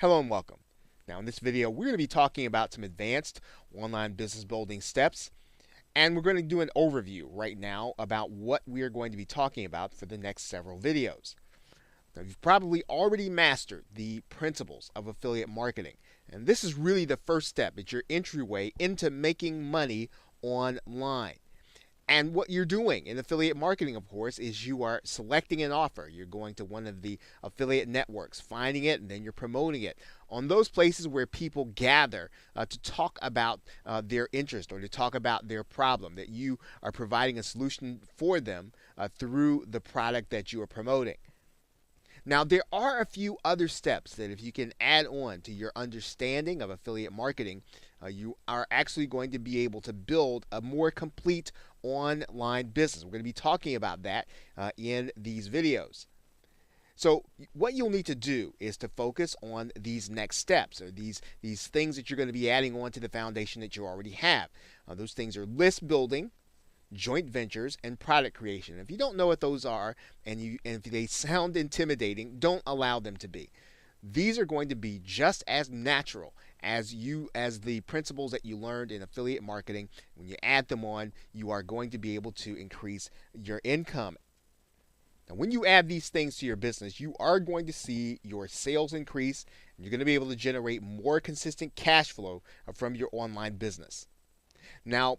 Hello and welcome. Now in this video we're going to be talking about some advanced online business building steps, and we're going to do an overview right now about what we are going to be talking about for the next several videos. Now you've probably already mastered the principles of affiliate marketing, and this is really the first step. It's your entryway into making money online. And what you're doing in affiliate marketing, of course, is you are selecting an offer. You're going to one of the affiliate networks, finding it, and then you're promoting it on those places where people gather to talk about their interest or to talk about their problem, that you are providing a solution for them through the product that you are promoting. Now, there are a few other steps that if you can add on to your understanding of affiliate marketing, you are actually going to be able to build a more complete online business. We're going to be talking about that in these videos. So what you'll need to do is to focus on these next steps, or these things that you're going to be adding on to the foundation that you already have. Those things are list building, joint ventures, and product creation. If you don't know what those are, and if they sound intimidating, don't allow them to be. These are going to be just as natural as the principles that you learned in affiliate marketing. When you add them on, you are going to be able to increase your income. Now, when you add these things to your business, you are going to see your sales increase, and you're going to be able to generate more consistent cash flow from your online business. Now,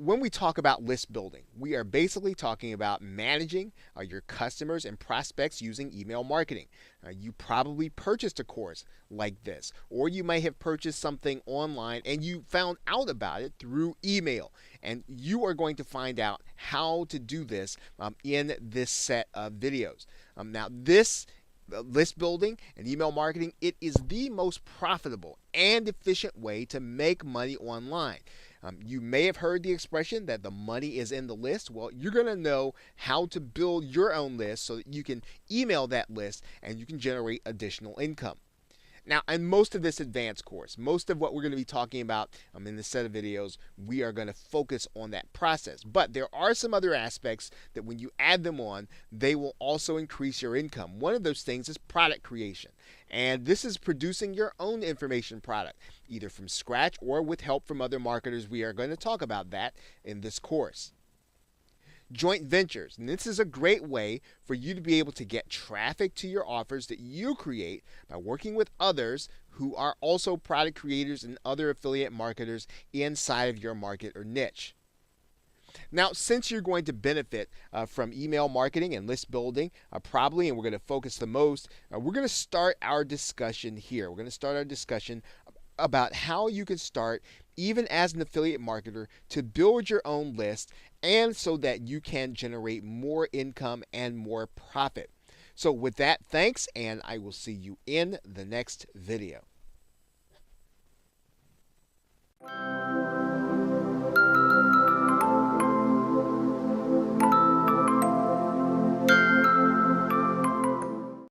when we talk about list building, we are basically talking about managing your customers and prospects using email marketing. You probably purchased a course like this, or you may have purchased something online and you found out about it through email. And you are going to find out how to do this in this set of videos. Now, this list building and email marketing, it is the most profitable and efficient way to make money online. You may have heard the expression that the money is in the list. Well, you're going to know how to build your own list so that you can email that list and you can generate additional income. Now, in most of this advanced course, most of what we're going to be talking about in this set of videos, we are going to focus on that process. But there are some other aspects that when you add them on, they will also increase your income. One of those things is product creation. And this is producing your own information product, either from scratch or with help from other marketers. We are going to talk about that in this course. Joint ventures. And this is a great way for you to be able to get traffic to your offers that you create by working with others who are also product creators and other affiliate marketers inside of your market or niche. Now, since you're going to benefit from email marketing and list building, probably, and we're going to focus the most, we're going to start our discussion here. We're going to start our discussion about how you can start, even as an affiliate marketer, to build your own list, and so that you can generate more income and more profit. So with that, thanks, and I will see you in the next video.